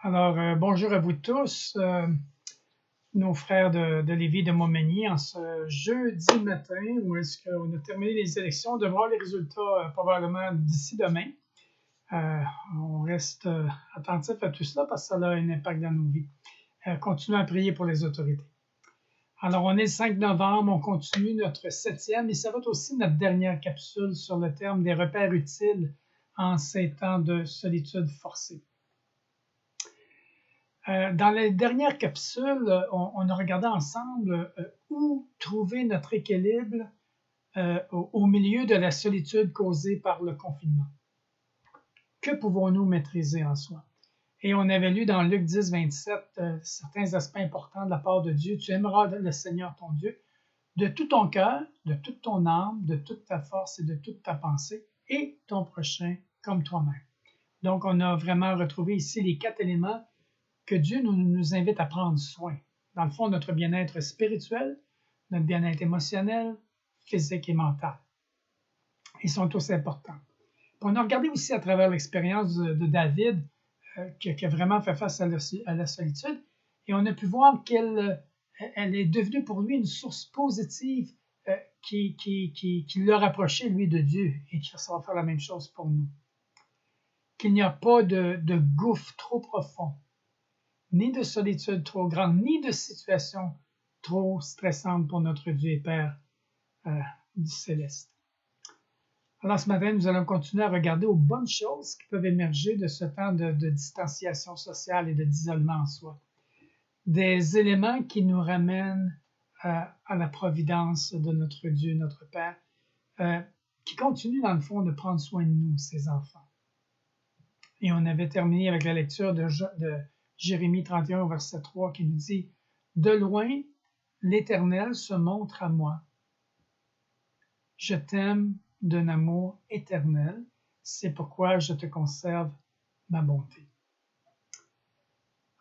Bonjour à vous tous, nos frères de Lévis, de Montmagny, en ce jeudi matin où est-ce qu'on a terminé les élections. On devra voir les résultats probablement d'ici demain. On reste attentif à tout cela parce que ça a un impact dans nos vies. Continuons à prier pour les autorités. Alors, on est le 5 novembre, on continue notre 7e et ça va être aussi notre dernière capsule sur le terme des repères utiles en ces temps de solitude forcée. Dans les dernières capsules, on a regardé ensemble où trouver notre équilibre au milieu de la solitude causée par le confinement. Que pouvons-nous maîtriser en soi? Et on avait lu dans Luc 10, 27 certains aspects importants de la part de Dieu. Tu aimeras le Seigneur ton Dieu de tout ton cœur, de toute ton âme, de toute ta force et de toute ta pensée, et ton prochain comme toi-même. Donc, on a vraiment retrouvé ici les 4 éléments que Dieu nous invite à prendre soin. Dans le fond, notre bien-être spirituel, notre bien-être émotionnel, physique et mental. Ils sont tous importants. Puis on a regardé aussi à travers l'expérience de David, qui a vraiment fait face à la solitude, et on a pu voir qu'elle est devenue pour lui une source positive qui l'a rapproché, lui, de Dieu, et qui va faire la même chose pour nous. Qu'il n'y a pas de gouffre trop profond, ni de solitude trop grande, ni de situation trop stressante pour notre Dieu et Père du Céleste. Alors ce matin, nous allons continuer à regarder aux bonnes choses qui peuvent émerger de ce temps de distanciation sociale et d'isolement en soi. Des éléments qui nous ramènent à la providence de notre Dieu, notre Père, qui continue dans le fond de prendre soin de nous, ses enfants. Et on avait terminé avec la lecture de Jérémie 31, verset 3, qui nous dit « De loin, l'Éternel se montre à moi. Je t'aime d'un amour éternel, c'est pourquoi je te conserve ma bonté. »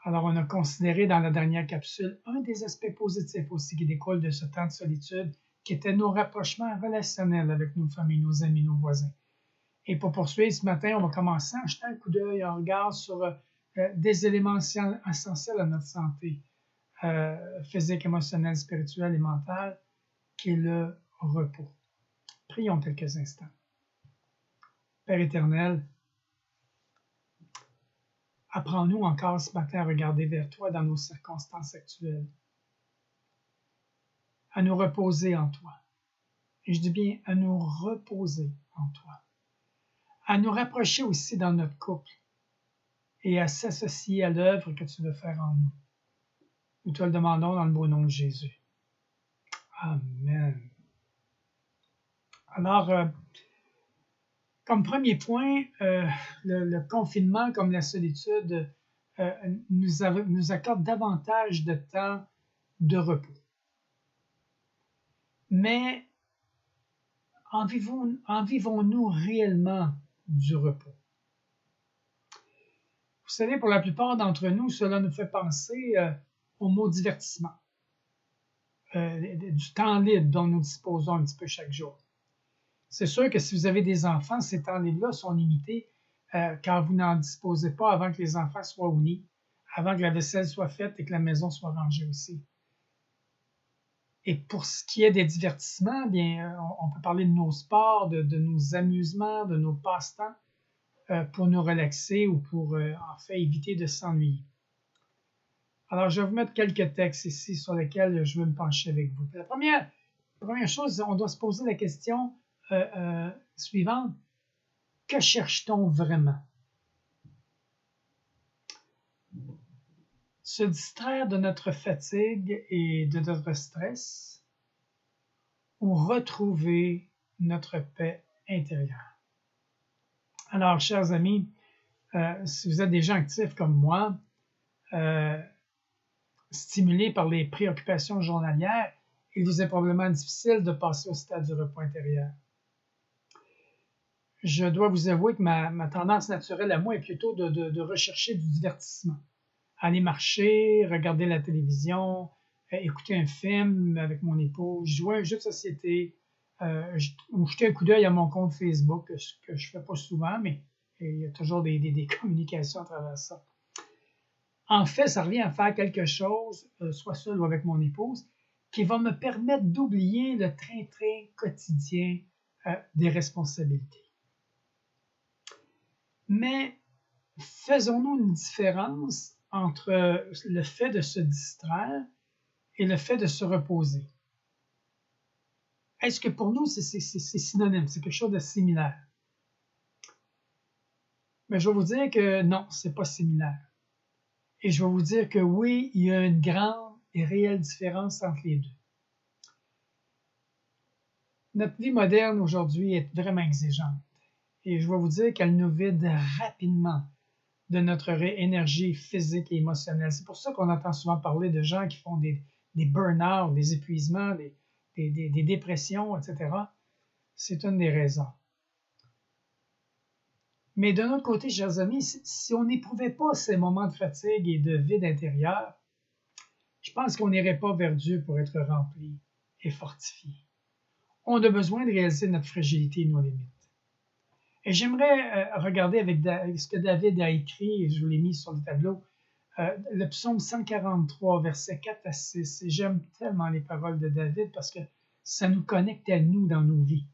Alors, on a considéré dans la dernière capsule un des aspects positifs aussi qui découle de ce temps de solitude, qui était nos rapprochements relationnels avec nos familles, nos amis, nos voisins. Et pour poursuivre ce matin, on va commencer à jeter un coup d'œil, un regard sur des éléments essentiels à notre santé physique, émotionnelle, spirituelle et mentale, qui est le repos. Prions quelques instants. Père éternel, apprends-nous encore ce matin à regarder vers toi dans nos circonstances actuelles, à nous reposer en toi. Et je dis bien à nous reposer en toi, à nous rapprocher aussi dans notre couple et à s'associer à l'œuvre que tu veux faire en nous. Nous te le demandons dans le beau nom de Jésus. Amen. Alors, comme premier point, le confinement comme la solitude nous accorde davantage de temps de repos. Mais en vivons-nous réellement du repos? Vous savez, pour la plupart d'entre nous, cela nous fait penser au mot divertissement, du temps libre dont nous disposons un petit peu chaque jour. C'est sûr que si vous avez des enfants, ces temps libres-là sont limités quand vous n'en disposez pas avant que les enfants soient au lit, avant que la vaisselle soit faite et que la maison soit rangée aussi. Et pour ce qui est des divertissements, bien, on peut parler de nos sports, de nos amusements, de nos passe-temps pour nous relaxer ou pour en fait éviter de s'ennuyer. Alors, je vais vous mettre quelques textes ici sur lesquels je veux me pencher avec vous. La première chose, on doit se poser la question suivante. Que cherche-t-on vraiment? Se distraire de notre fatigue et de notre stress ou retrouver notre paix intérieure? Alors, chers amis, si vous êtes des gens actifs comme moi, stimulés par les préoccupations journalières, il vous est probablement difficile de passer au stade du repos intérieur. Je dois vous avouer que ma tendance naturelle à moi est plutôt de rechercher du divertissement. Aller marcher, regarder la télévision, écouter un film avec mon épouse, jouer à un jeu de société, ou jeter un coup d'œil à mon compte Facebook, ce que je ne fais pas souvent, mais il y a toujours des communications à travers ça. En fait, ça revient à faire quelque chose, soit seul ou avec mon épouse, qui va me permettre d'oublier le train-train quotidien des responsabilités. Mais faisons-nous une différence entre le fait de se distraire et le fait de se reposer? Est-ce que pour nous, c'est synonyme, c'est quelque chose de similaire? Mais je vais vous dire que non, c'est pas similaire. Et je vais vous dire que oui, il y a une grande et réelle différence entre les deux. Notre vie moderne aujourd'hui est vraiment exigeante. Et je vais vous dire qu'elle nous vide rapidement de notre énergie physique et émotionnelle. C'est pour ça qu'on entend souvent parler de gens qui font des burn-out, des épuisements, des dépressions, etc. C'est une des raisons. Mais d'un autre côté, chers amis, si on n'éprouvait pas ces moments de fatigue et de vide intérieur, je pense qu'on n'irait pas vers Dieu pour être rempli et fortifié. On a besoin de réaliser notre fragilité et nos limites. Et j'aimerais regarder avec ce que David a écrit, et je vous l'ai mis sur le tableau, le psaume 143, versets 4 à 6. Et j'aime tellement les paroles de David parce que ça nous connecte à nous dans nos vies.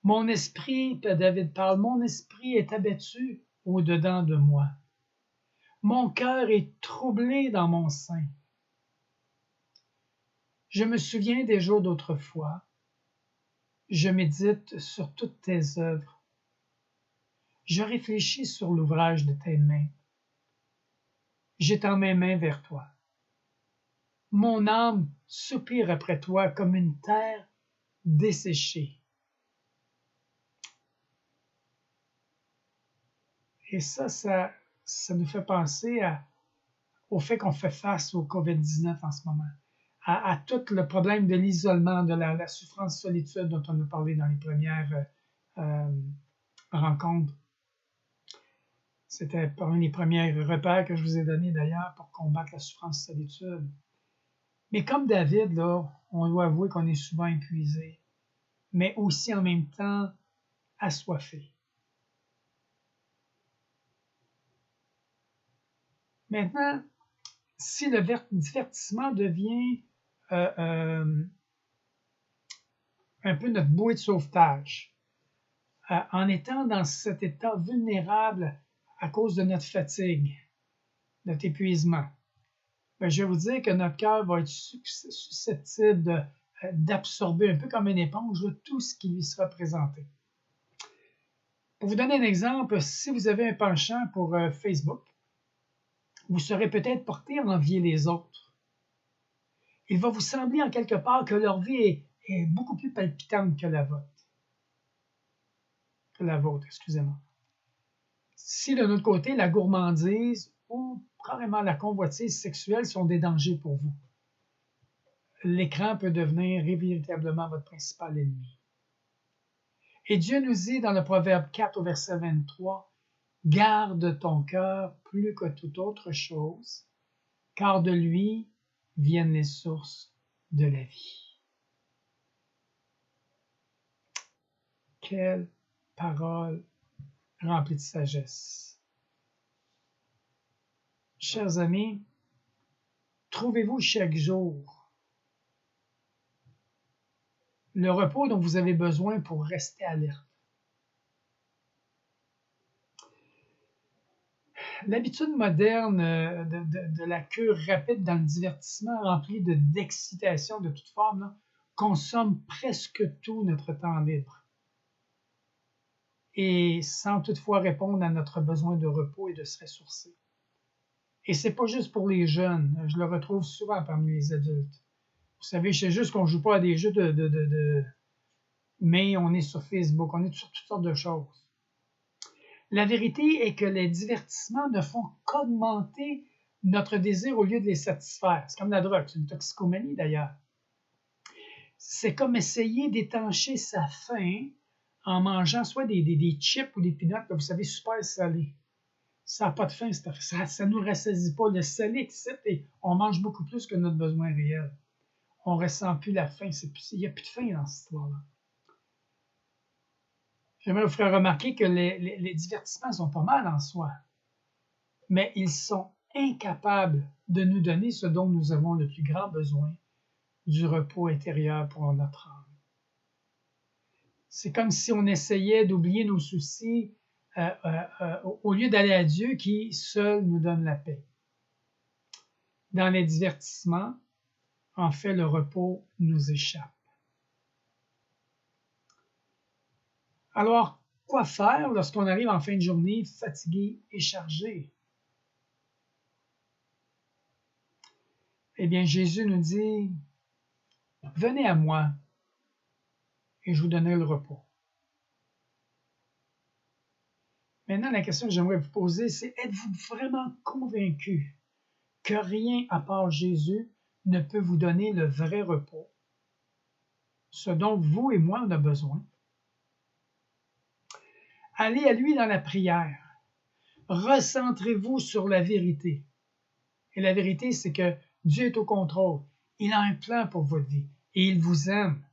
Mon esprit, David parle, mon esprit est abattu au-dedans de moi. Mon cœur est troublé dans mon sein. Je me souviens des jours d'autrefois. Je médite sur toutes tes œuvres. Je réfléchis sur l'ouvrage de tes mains. J'étends mes mains vers toi. Mon âme soupire après toi comme une terre desséchée. Et ça nous fait penser au fait qu'on fait face au COVID-19 en ce moment, à tout le problème de l'isolement, de la souffrance solitude dont on a parlé dans les premières rencontres. C'était parmi les premiers repères que je vous ai donnés d'ailleurs pour combattre la souffrance solitude. Mais comme David, là, on doit avouer qu'on est souvent épuisé, mais aussi en même temps assoiffé. Maintenant, si le divertissement devient un peu notre bouée de sauvetage, en étant dans cet état vulnérable à cause de notre fatigue, notre épuisement, ben, je vais vous dire que notre cœur va être susceptible d'absorber un peu comme une éponge tout ce qui lui sera présenté. Pour vous donner un exemple, si vous avez un penchant pour Facebook, vous serez peut-être porté à envier les autres. Il va vous sembler en quelque part que leur vie est beaucoup plus palpitante que la vôtre. Excusez-moi. Si de notre côté, la gourmandise ou carrément la convoitise sexuelle sont des dangers pour vous, l'écran peut devenir véritablement votre principal ennemi. Et Dieu nous dit dans le Proverbe 4 au verset 23, « Garde ton cœur plus que toute autre chose, car de lui viennent les sources de la vie. » Quelle parole remplie de sagesse. Chers amis, trouvez-vous chaque jour le repos dont vous avez besoin pour rester alerte. L'habitude moderne de la cure rapide dans le divertissement rempli d'excitation de toute forme là, consomme presque tout notre temps libre et sans toutefois répondre à notre besoin de repos et de se ressourcer. Et c'est pas juste pour les jeunes, je le retrouve souvent parmi les adultes. Vous savez, c'est juste qu'on ne joue pas à des jeux mais on est sur Facebook, on est sur toutes sortes de choses. La vérité est que les divertissements ne font qu'augmenter notre désir au lieu de les satisfaire. C'est comme la drogue, c'est une toxicomanie d'ailleurs. C'est comme essayer d'étancher sa faim en mangeant soit des chips ou des peanuts, vous savez, super salés. Ça n'a pas de faim, ça ne nous rassaisit pas. Le salé excite et on mange beaucoup plus que notre besoin réel. On ne ressent plus la faim, il n'y a plus de faim dans cette histoire-là. J'aimerais vous faire remarquer que les divertissements sont pas mal en soi, mais ils sont incapable de nous donner ce dont nous avons le plus grand besoin, du repos intérieur pour notre âme. C'est comme si on essayait d'oublier nos soucis au lieu d'aller à Dieu qui seul nous donne la paix. Dans les divertissements, en fait, le repos nous échappe. Alors, quoi faire lorsqu'on arrive en fin de journée fatigué et chargé? Eh bien, Jésus nous dit, « Venez à moi et je vous donnerai le repos. » Maintenant, la question que j'aimerais vous poser, c'est, êtes-vous vraiment convaincu que rien à part Jésus ne peut vous donner le vrai repos, ce dont vous et moi on a besoin? Allez à lui dans la prière. Recentrez-vous sur la vérité. Et la vérité, c'est que Dieu est au contrôle. Il a un plan pour votre vie et il vous aime.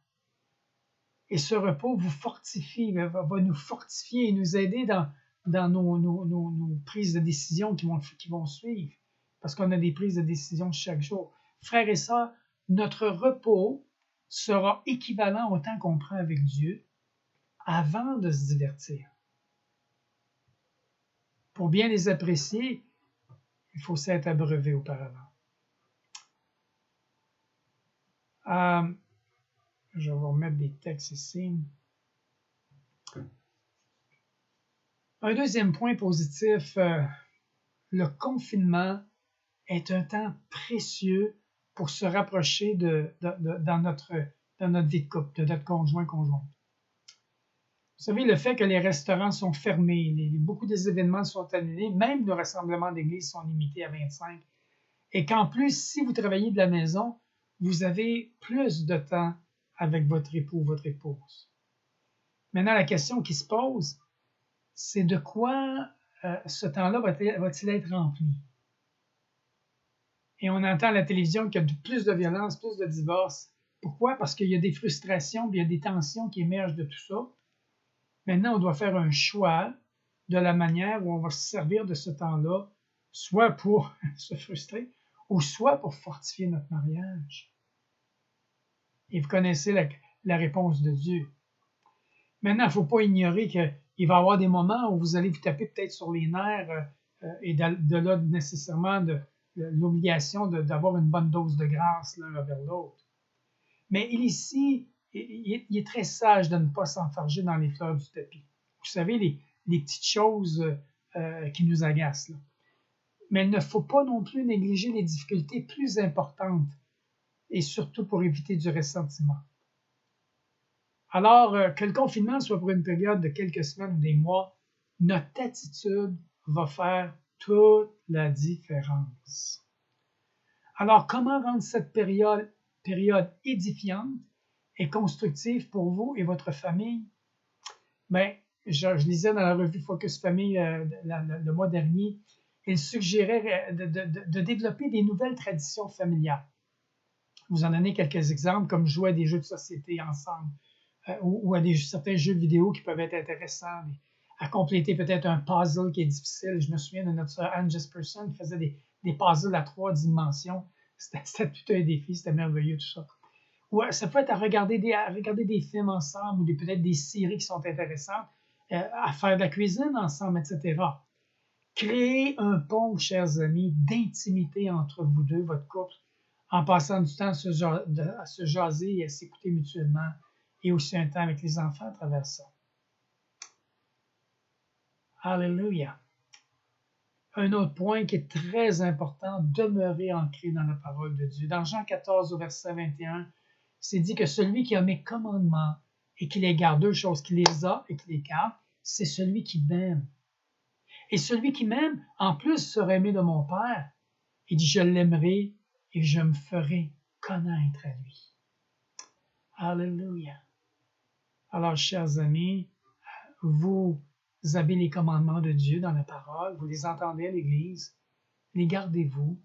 Et ce repos vous fortifie, va nous fortifier et nous aider dans nos prises de décision qui vont suivre, parce qu'on a des prises de décision chaque jour. Frères et sœurs, notre repos sera équivalent au temps qu'on prend avec Dieu avant de se divertir. Pour bien les apprécier, il faut s'être abreuvé auparavant. Je vais vous remettre des textes ici. Un deuxième point positif, le confinement est un temps précieux pour se rapprocher dans notre vie de couple, de notre conjointe. Vous savez, le fait que les restaurants sont fermés, beaucoup des événements sont annulés, même nos rassemblements d'église sont limités à 25, et qu'en plus, si vous travaillez de la maison, vous avez plus de temps avec votre époux ou votre épouse. Maintenant, la question qui se pose, c'est de quoi ce temps-là va-t-il être rempli? Et on entend à la télévision qu'il y a plus de violence, plus de divorces. Pourquoi? Parce qu'il y a des frustrations, il y a des tensions qui émergent de tout ça. Maintenant, on doit faire un choix de la manière où on va se servir de ce temps-là, soit pour se frustrer, ou soit pour fortifier notre mariage. Et vous connaissez la réponse de Dieu. Maintenant, il ne faut pas ignorer qu'il va y avoir des moments où vous allez vous taper peut-être sur les nerfs et de là nécessairement l'obligation d'avoir une bonne dose de grâce l'un envers l'autre. Mais ici, il est très sage de ne pas s'enfarger dans les fleurs du tapis. Vous savez, les petites choses qui nous agacent. Là. Mais il ne faut pas non plus négliger les difficultés plus importantes, et surtout pour éviter du ressentiment. Alors, que le confinement soit pour une période de quelques semaines ou des mois, notre attitude va faire toute la différence. Alors, comment rendre cette période édifiante et constructive pour vous et votre famille? Bien, je lisais dans la revue Focus Famille le mois dernier, il suggérait de développer des nouvelles traditions familiales. Vous en donnez quelques exemples, comme jouer à des jeux de société ensemble, ou à certains jeux vidéo qui peuvent être intéressants, à compléter peut-être un puzzle qui est difficile. Je me souviens de notre sœur Anne Jesperson qui faisait des puzzles à 3 dimensions. C'était tout un défi, c'était merveilleux tout ça. Ou ça peut être à regarder des films ensemble, ou peut-être des séries qui sont intéressantes, à faire de la cuisine ensemble, etc. Créez un pont, chers amis, d'intimité entre vous deux, votre couple, en passant du temps à se jaser et à s'écouter mutuellement, et aussi un temps avec les enfants à travers ça. Alléluia. Un autre point qui est très important, demeurer ancré dans la parole de Dieu. Dans Jean 14, au verset 21, c'est dit que celui qui a mes commandements et qui les garde, deux choses, qui les a et qui les garde, c'est celui qui m'aime. Et celui qui m'aime, en plus, sera aimé de mon Père. Il dit, je l'aimerai et je me ferai connaître à lui. Alléluia. Alors, chers amis, vous avez les commandements de Dieu dans la parole, vous les entendez à l'Église, les gardez-vous,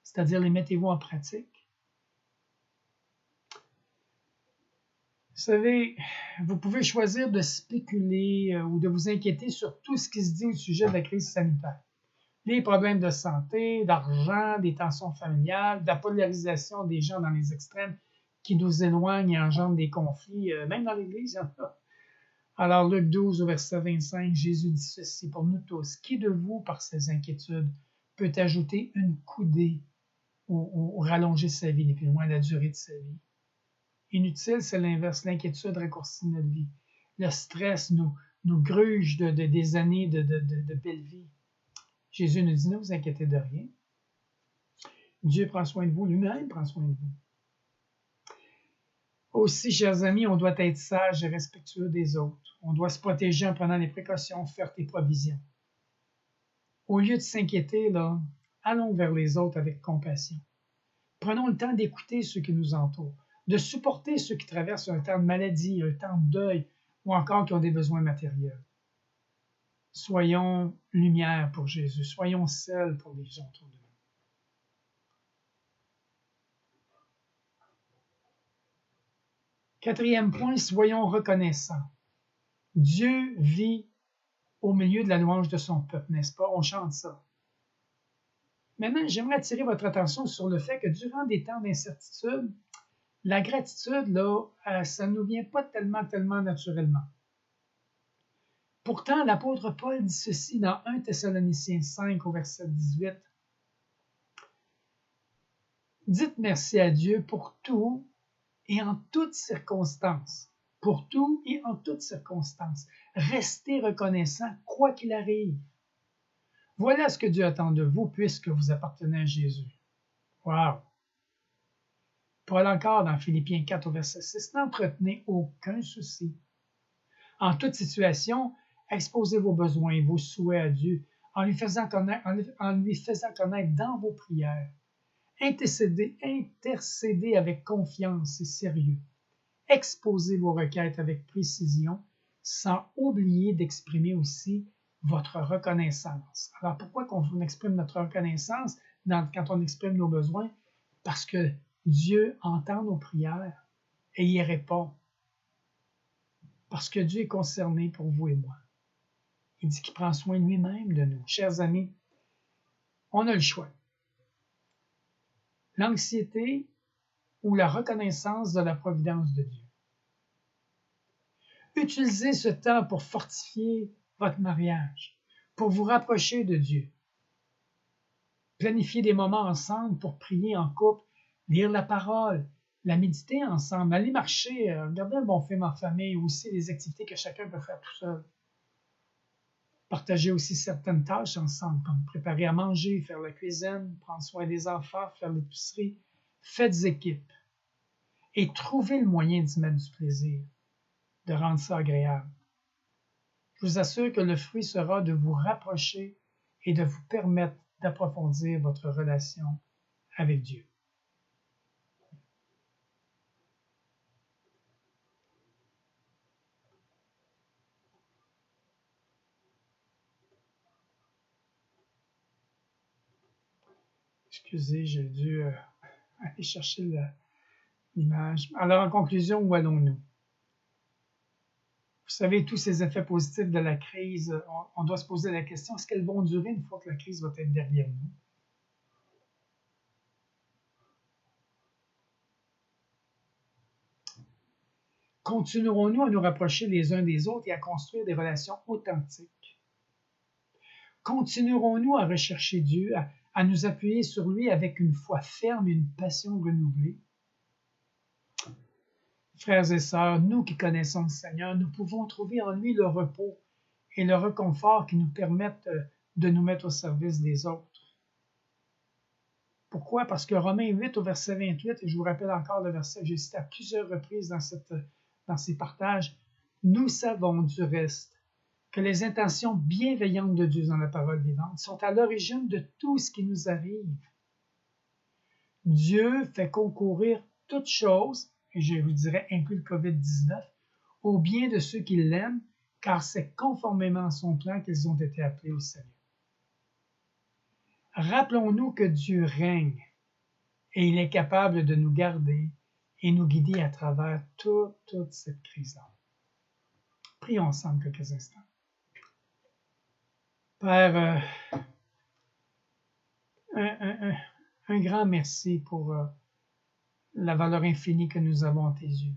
c'est-à-dire les mettez-vous en pratique. Vous savez, vous pouvez choisir de spéculer ou de vous inquiéter sur tout ce qui se dit au sujet de la crise sanitaire. Les problèmes de santé, d'argent, des tensions familiales, de la polarisation des gens dans les extrêmes qui nous éloignent et engendrent des conflits, même dans l'Église, il y en a. Alors, Luc 12, au verset 25, Jésus dit ceci pour nous tous. Qui de vous, par ses inquiétudes, peut ajouter une coudée ou rallonger sa vie, et plus loin la durée de sa vie? Inutile, c'est l'inverse. L'inquiétude raccourcit notre vie. Le stress nous gruge des années de belle vie. Jésus nous dit, ne vous inquiétez de rien. Dieu prend soin de vous, lui-même prend soin de vous. Aussi, chers amis, on doit être sage et respectueux des autres. On doit se protéger en prenant les précautions, faire des provisions. Au lieu de s'inquiéter, là, allons vers les autres avec compassion. Prenons le temps d'écouter ceux qui nous entourent, de supporter ceux qui traversent un temps de maladie, un temps de deuil, ou encore qui ont des besoins matériels. Soyons lumière pour Jésus, soyons sel pour les gens autour de nous. Quatrième point, soyons reconnaissants. Dieu vit au milieu de la louange de son peuple, n'est-ce pas? On chante ça. Maintenant, j'aimerais attirer votre attention sur le fait que durant des temps d'incertitude, la gratitude, là, ça ne nous vient pas tellement naturellement. Pourtant, l'apôtre Paul dit ceci dans 1 Thessaloniciens 5 au verset 18. Dites merci à Dieu pour tout et en toutes circonstances. Pour tout et en toutes circonstances. Restez reconnaissants quoi qu'il arrive. Voilà ce que Dieu attend de vous puisque vous appartenez à Jésus. Wow! Paul encore dans Philippiens 4 au verset 6, n'entretenez aucun souci. En toute situation, exposez vos besoins et vos souhaits à Dieu en lui faisant connaître dans vos prières. Intercédez avec confiance et sérieux. Exposez vos requêtes avec précision, sans oublier d'exprimer aussi votre reconnaissance. Alors pourquoi on exprime notre reconnaissance quand on exprime nos besoins? Parce que Dieu entend nos prières et y répond. Parce que Dieu est concerné pour vous et moi. Il dit qu'il prend soin lui-même de nous. Chers amis, on a le choix. L'anxiété ou la reconnaissance de la providence de Dieu. Utilisez ce temps pour fortifier votre mariage, pour vous rapprocher de Dieu. Planifiez des moments ensemble pour prier en couple, lire la parole, la méditer ensemble, aller marcher, regarder un bon film en famille, ou aussi les activités que chacun peut faire tout seul. Partagez aussi certaines tâches ensemble, comme préparer à manger, faire la cuisine, prendre soin des enfants, faire l'épicerie. Faites équipe et trouvez le moyen d'y mettre du plaisir, de rendre ça agréable. Je vous assure que le fruit sera de vous rapprocher et de vous permettre d'approfondir votre relation avec Dieu. Excusez, j'ai dû aller chercher l'image. Alors, en conclusion, où allons-nous? Vous savez, tous ces effets positifs de la crise, on doit se poser la question, est-ce qu'elles vont durer une fois que la crise va être derrière nous? Continuerons-nous à nous rapprocher les uns des autres et à construire des relations authentiques? Continuerons-nous à rechercher Dieu, à nous appuyer sur lui avec une foi ferme et une passion renouvelée? Frères et sœurs, nous qui connaissons le Seigneur, nous pouvons trouver en lui le repos et le réconfort qui nous permettent de nous mettre au service des autres. Pourquoi? Parce que Romains 8 au verset 28, et je vous rappelle encore le verset que j'ai cité à plusieurs reprises dans ces partages, nous savons du reste que les intentions bienveillantes de Dieu dans la parole vivante sont à l'origine de tout ce qui nous arrive. Dieu fait concourir toutes choses, et je vous dirais inclus le COVID-19, au bien de ceux qui l'aiment, car c'est conformément à son plan qu'ils ont été appelés au salut. Rappelons-nous que Dieu règne et il est capable de nous garder et nous guider à travers toute cette crise-là. Prions ensemble quelques instants. Père, un grand merci pour la valeur infinie que nous avons à tes yeux,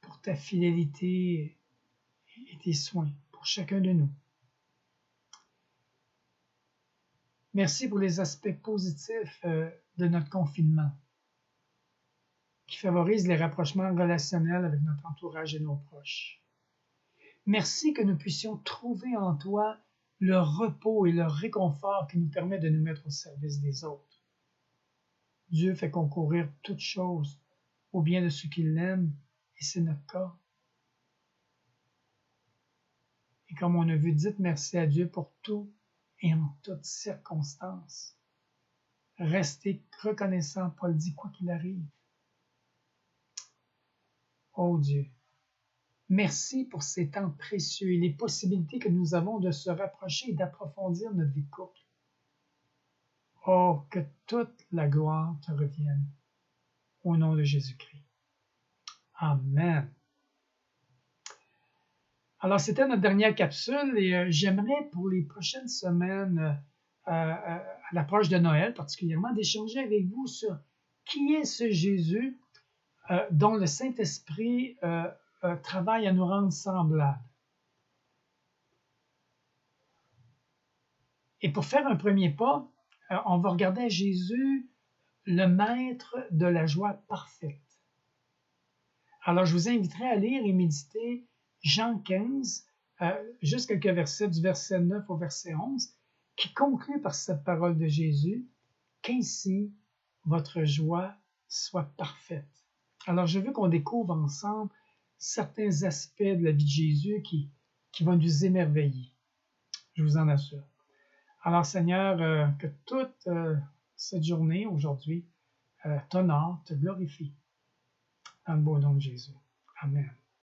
pour ta fidélité et tes soins pour chacun de nous. Merci pour les aspects positifs de notre confinement, qui favorisent les rapprochements relationnels avec notre entourage et nos proches. Merci que nous puissions trouver en toi le repos et le réconfort qui nous permet de nous mettre au service des autres. Dieu fait concourir toutes choses au bien de ceux qui l'aiment, et c'est notre cas. Et comme on a vu, dites merci à Dieu pour tout et en toutes circonstances. Restez reconnaissant, Paul dit, quoi qu'il arrive. Oh Dieu, merci pour ces temps précieux et les possibilités que nous avons de se rapprocher et d'approfondir notre vie de couple. Oh, que toute la gloire te revienne. Au nom de Jésus-Christ. Amen. Alors, c'était notre dernière capsule et j'aimerais pour les prochaines semaines, à l'approche de Noël particulièrement, d'échanger avec vous sur qui est ce Jésus dont le Saint-Esprit travaille à nous rendre semblables. Et pour faire un premier pas, on va regarder à Jésus, le maître de la joie parfaite. Alors, je vous inviterai à lire et méditer Jean 15, juste quelques versets, du verset 9 au verset 11, qui conclut par cette parole de Jésus, qu'ainsi votre joie soit parfaite. Alors, je veux qu'on découvre ensemble certains aspects de la vie de Jésus qui vont nous émerveiller. Je vous en assure. Alors, Seigneur, que toute cette journée, aujourd'hui, t'honore, te glorifie. Dans le beau nom de Jésus. Amen.